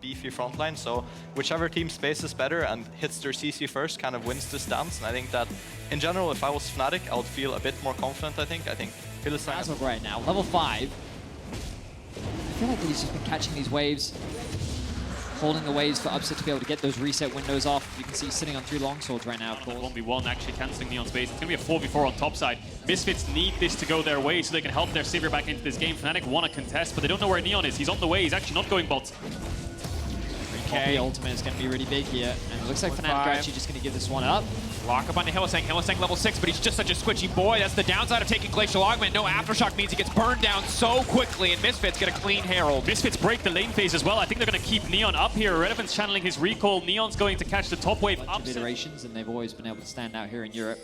beefy front line, so whichever team spaces better and hits their CC first kind of wins the stance. And I think that, in general, if I was Fnatic, I would feel a bit more confident, I think. Hylissang... Razork right now, level 5. I feel like he's just been catching these waves, holding the waves for Upset to be able to get those reset windows off. You can see he's sitting on 3 longswords right now, of course. 1v1 actually cancelling Neon's base. It's going to be a 4v4 on top side. Misfits need this to go their way so they can help their Sivir back into this game. Fnatic want to contest, but they don't know where Neon is. He's on the way. He's actually not going bot. Okay, ultimate is going to be really big here. And it looks like Fnatic are actually just going to give this one up. Lock up onto Hylissang. Hylissang level 6, but he's just such a squishy boy. That's the downside of taking Glacial Augment. No Aftershock means he gets burned down so quickly, and Misfits get a clean Herald. Misfits break the lane phase as well. I think they're going to keep Neon up here. Irrelevant's channeling his recall. Neon's going to catch the top wave. Bunch of iterations, and they've always been able to stand out here in Europe.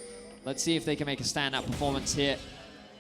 Let's see if they can make a standout performance here,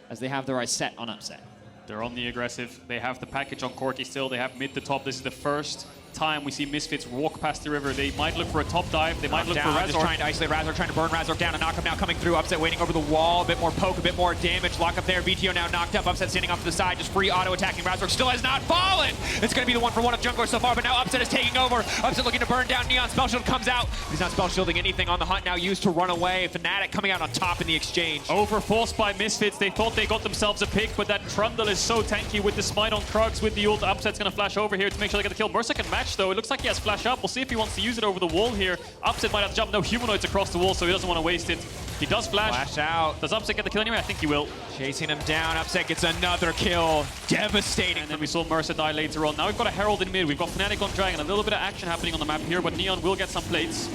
as they have their eyes set on Upset. They're on the aggressive. They have the package on Corki still. They have mid to top. This is the first time we see Misfits walk past the river. They might look for a top dive. They might look for Razork. Just trying to isolate Razork, trying to burn Razork down and knock him now coming through. Upset waiting over the wall. A bit more poke, a bit more damage. Lock up there. Vetheo now knocked up. Upset standing off to the side, just free auto attacking. Razork still has not fallen. It's going to be the 1-for-1 of Jungler so far, but now Upset is taking over. Upset looking to burn down Neon. Spell Shield comes out. He's not spell shielding anything on the hunt now, used to run away. Fnatic coming out on top in the exchange. Overforced by Misfits. They thought they got themselves a pick, but that Trundle is so tanky with the smite on Krugs, with the ult. Upset's going to flash over here to make sure they get the kill. Mersa can match though. It looks like he has flash up. We'll see if he wants to use it over the wall here. Upset might have to jump. No, Humanoid's across the wall, so he doesn't want to waste it. He does flash. Flash out. Does Upset get the kill anyway? I think he will. Chasing him down. Upset gets another kill. Devastating. And then we saw Mersa die later on. Now we've got a Herald in mid. We've got Fnatic on Dragon. A little bit of action happening on the map here, but Neon will get some plates.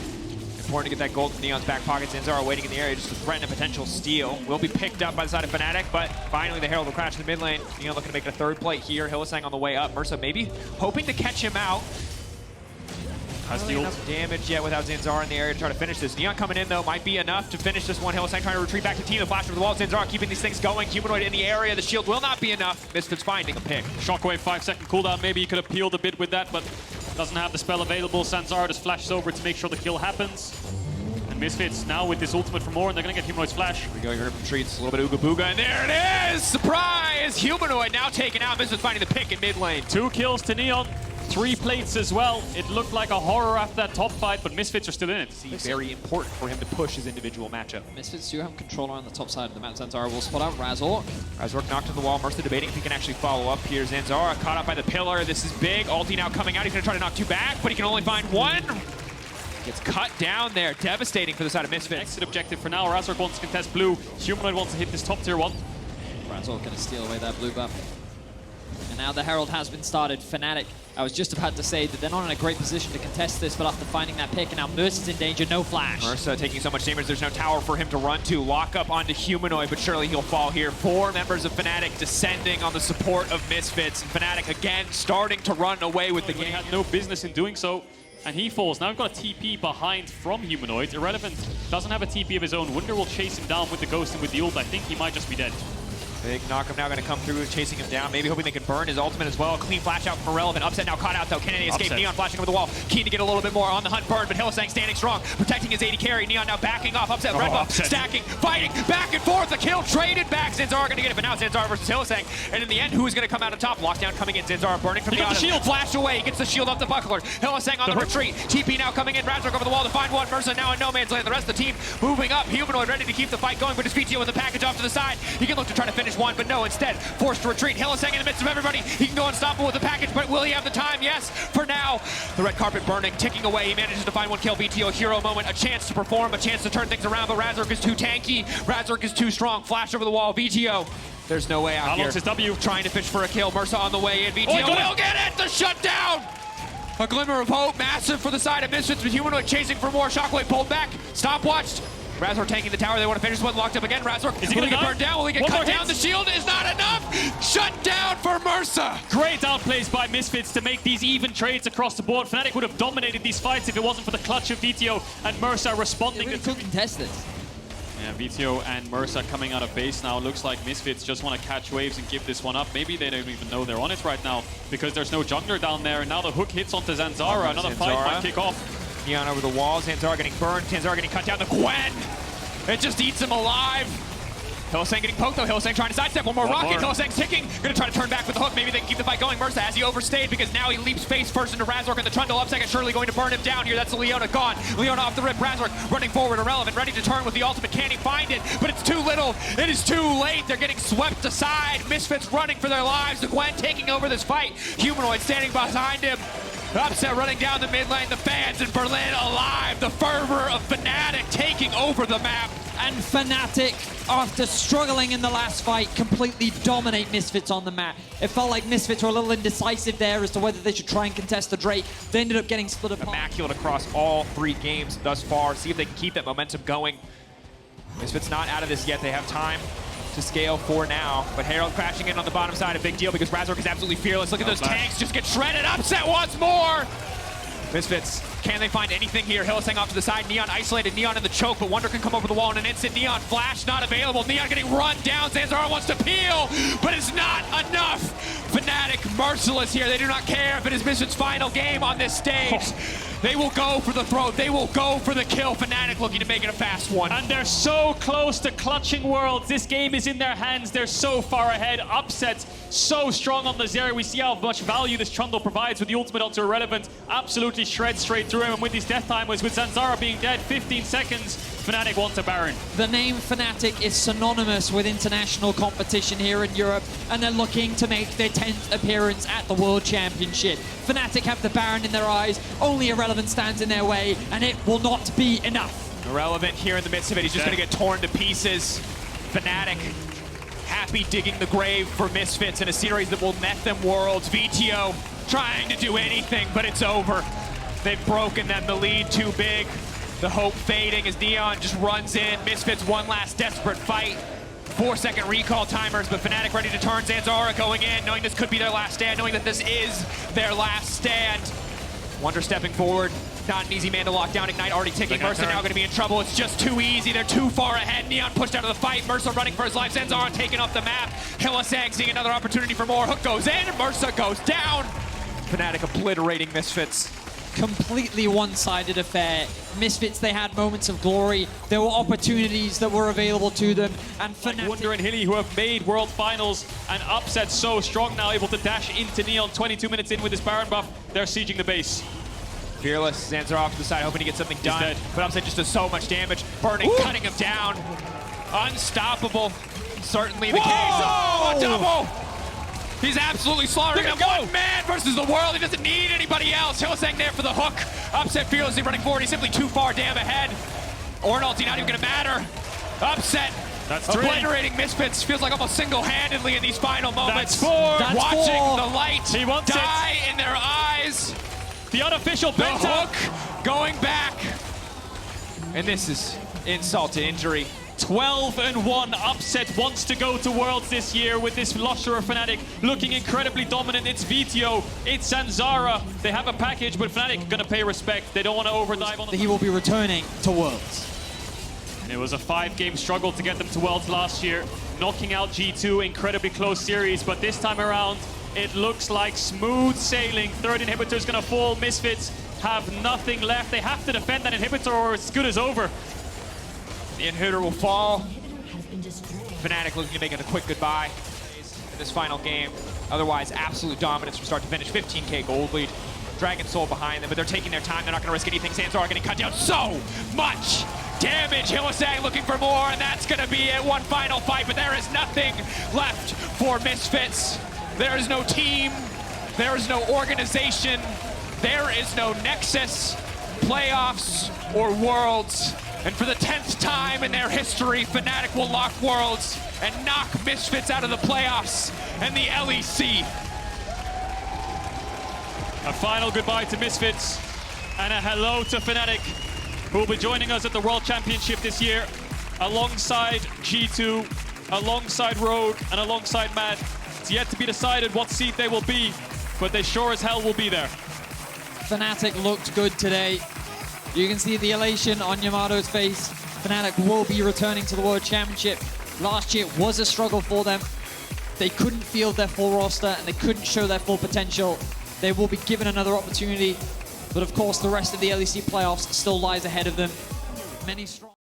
Important to get that gold from Neon's back pocket. Zanzarah waiting in the area just to threaten a potential steal. Will be picked up by the side of Fnatic, but finally the Herald will crash in the mid lane. Neon looking to make it a 3rd plate here. Hylissang on the way up. Mersa maybe hoping to catch him out. Has the enough damage yet without Zanzarah in the area to try to finish this. Neon coming in though might be enough to finish this one. Hylissang trying to retreat back to team. The flash over the wall. Zanzarah keeping these things going. Humanoid in the area. The shield will not be enough. Misfits finding a pick. Shockwave 5-second cooldown. Maybe he could have peeled a bit with that, but doesn't have the spell available. Zanzarah just flashes over to make sure the kill happens. And Misfits now with this ultimate from Ornn, they're going to get Humanoid's flash. Here we go, here from Treats, a little bit of Ooga Booga, and there it is! Surprise! Humanoid now taken out. Misfits finding the pick in mid lane. 2 kills to Neon. 3 plates as well. It looked like a horror after that top fight, but Misfits are still in it. Very important for him to push his individual matchup. Misfits do have controller on the top side of the map. Zanzarah will spot out Razork. Razork knocked to the wall. Mersa debating if he can actually follow up here. Zanzarah caught up by the pillar. This is big. Ulti now coming out. He's going to try to knock 2 back, but he can only find 1. Gets cut down there. Devastating for the side of Misfits. Exit objective for now. Razork wants to contest blue. Humanoid wants to hit this top tier 1. Razork going to steal away that blue buff. And now the Herald has been started. Fnatic, I was just about to say that they're not in a great position to contest this, but after finding that pick, and now Mersa's in danger, no flash. Mersa taking so much damage, there's no tower for him to run to. Lock up onto Humanoid, but surely he'll fall here. 4 members of Fnatic descending on the support of Misfits. And Fnatic again starting to run away with the game. He had no business in doing so. And he falls. Now we've got a TP behind from Humanoid. Irrelevant doesn't have a TP of his own. Wunder will chase him down with the Ghost and with the ult. I think he might just be dead. Big knock-up now going to come through, chasing him down. Maybe hoping they can burn his ultimate as well. Clean flash out from Irrelevant. Upset now caught out though. Can he escape? Upset. Neon flashing over the wall. Keen to get a little bit more on the hunt. Burn, but Hylissang standing strong, protecting his AD carry. Neon now backing off. Upset, red buff, stacking, fighting, back and forth. The kill traded back. Zanzarah going to get it, but now Zanzarah versus Hylissang. And in the end, who's going to come out on top? Lockdown coming in. Zanzarah burning from the auto. shield. Flash away. He gets the shield off the buckler. Hylissang on the retreat. TP now coming in. Razork over the wall to find 1. Mersa now in no man's land. The rest of the team moving up. Humanoid ready to keep the fight going, but his Vetheo with the package off to the side. He can look to try to finish 1, but no, instead forced to retreat. Hylissang in the midst of everybody. He can go unstoppable with the package, but will he have the time? Yes, for now. The red carpet burning, ticking away. He manages to find 1 kill. Vetheo, hero moment, a chance to perform, a chance to turn things around, but Razork is too tanky. Razork is too strong. Flash over the wall. Vetheo. There's no way out here. His W. Trying to fish for a kill. Mersa on the way in. Vetheo will get it! The shutdown! A glimmer of hope. Massive for the side of Misfits, but Humanoid chasing for more. Shockwave pulled back. Stopwatched. Razork taking the tower. They want to finish this one. Locked up again. Razork is he going to get burned down? Will he get cut down? The shield is not enough. Shut down for Mersa. Great outplays by Misfits to make these even trades across the board. Fnatic would have dominated these fights if it wasn't for the clutch of Vetheo and Mersa responding. They really could contest this. Yeah, Vetheo and Mersa coming out of base now. Looks like Misfits just want to catch waves and give this one up. Maybe they don't even know they're on it right now because there's no jungler down there. And now the hook hits onto Zanzarah. Another fight might kick off. Neon over the wall. Zanzarah getting burned. Zanzarah getting cut down. The Gwen. It just eats him alive. Hylissang getting poked though. Hylissang trying to sidestep. One more rocket. Hylissang's ticking. Gonna try to turn back with the hook. Maybe they can keep the fight going. Mersa has he overstayed because now he leaps face first into Razork and the trundle up second. Surely going to burn him down here. That's the Leona gone. Leona off the rip. Razork running forward. Irrelevant. Ready to turn with the ultimate. Can he find it? But it's too little. It is too late. They're getting swept aside. Misfits running for their lives. The Gwen taking over this fight. Humanoid standing behind him. Upset running down the mid lane. The fans in Berlin alive. The fervor of Fnatic taking over the map. And Fnatic, after struggling in the last fight, completely dominate Misfits on the map. It felt like Misfits were a little indecisive there as to whether they should try and contest the Drake. They ended up getting split apart. Immaculate across all 3 games thus far. See if they can keep that momentum going. Misfits not out of this yet. They have time to scale for now. But Herald crashing in on the bottom side, a big deal because Razork is absolutely fearless. Look at those tanks just get shredded. Upset once more. Misfits, can they find anything here? Hylissang off to the side. Neon isolated. Neon in the choke, but Wunder can come over the wall in an instant. Neon flash not available. Neon getting run down. Zanzarah wants to peel, but it's not enough. Fnatic merciless here. They do not care if it is Misfits' final game on this stage. They will go for the throat. They will go for the kill. Fnatic looking to make it a fast one. And they're so close to clutching worlds. This game is in their hands. They're so far ahead. Upsets so strong on the Zeri. We see how much value this trundle provides with the ultimate onto Irrelevant. Absolutely shreds straight through him. And with these death timers, with Zanzarah being dead 15 seconds, Fnatic wants a Baron. The name Fnatic is synonymous with international competition here in Europe, and they're looking to make their 10th appearance at the World Championship. Fnatic have the Baron in their eyes, only Irrelevant stands in their way, and it will not be enough. Irrelevant here in the midst of it. He's just going to get torn to pieces. Fnatic happy digging the grave for Misfits in a series that will net them worlds. Vetheo trying to do anything, but it's over. They've broken them. The lead too big. The hope fading as Neon just runs in. Misfits one last desperate fight. 4-second recall timers, but Fnatic ready to turn. Zanzarah going in, knowing this could be their last stand, knowing that this is their last stand. Wunder stepping forward. Not an easy man to lock down. Ignite already ticking. Mersa now going to be in trouble. It's just too easy. They're too far ahead. Neon pushed out of the fight. Mersa running for his life. Zanzarah taking off the map. Hylissang seeing another opportunity for more. Hook goes in. Mersa goes down. Fnatic obliterating Misfits. Completely one-sided affair. Misfits, they had moments of glory. There were opportunities that were available to them. And Fnatic... Wunder and Hilly, who have made World Finals and Upset so strong now, able to dash into Neon 22 minutes in with this Baron buff. They're sieging the base. Fearless, Zanzarah off to the side, hoping to get something done. But Upset just does so much damage. Burning, cutting him down. Unstoppable. Certainly the case. Oh, a double! He's absolutely slaughtering him. One man versus the world. He doesn't need anybody else. Hylissang there for the hook. Upset fearlessly running forward. He's simply too far damn ahead. Ornn ulti not even going to matter. Upset. That's obliterating Misfits. Feels like almost single-handedly in these final moments. That's watching the light he wants die in their eyes. The unofficial The penta. hook going back. And this is insult to injury. 12-1. Upset wants to go to Worlds this year with this roster of Fnatic looking incredibly dominant. It's Vetheo, it's Zanzarah. They have a package, but Fnatic gonna pay respect. They don't want to overdive on them. He will be returning to Worlds. It was a 5-game struggle to get them to Worlds last year, knocking out G2, incredibly close series, but this time around, it looks like smooth sailing. Third inhibitor is gonna fall. Misfits have nothing left. They have to defend that inhibitor or it's good as over. The inhibitor will fall. Fnatic looking to make it a quick goodbye in this final game. Otherwise, absolute dominance from start to finish. 15k gold lead. Dragon Soul behind them, but they're taking their time. They're not going to risk anything. Zanzarah getting cut down so much damage. Hylissang looking for more, and that's going to be it. One final fight, but there is nothing left for Misfits. There is no team. There is no organization. There is no Nexus, playoffs, or Worlds. And for the 10th time in their history, Fnatic will lock Worlds and knock Misfits out of the playoffs and the LEC. A final goodbye to Misfits and a hello to Fnatic, who will be joining us at the World Championship this year, alongside G2, alongside Rogue, and alongside Mad. It's yet to be decided what seed they will be, but they sure as hell will be there. Fnatic looked good today. You can see the elation on Yamato's face. Fnatic will be returning to the World Championship. Last year was a struggle for them. They couldn't field their full roster and they couldn't show their full potential. They will be given another opportunity, but of course the rest of the LEC playoffs still lies ahead of them. Many strong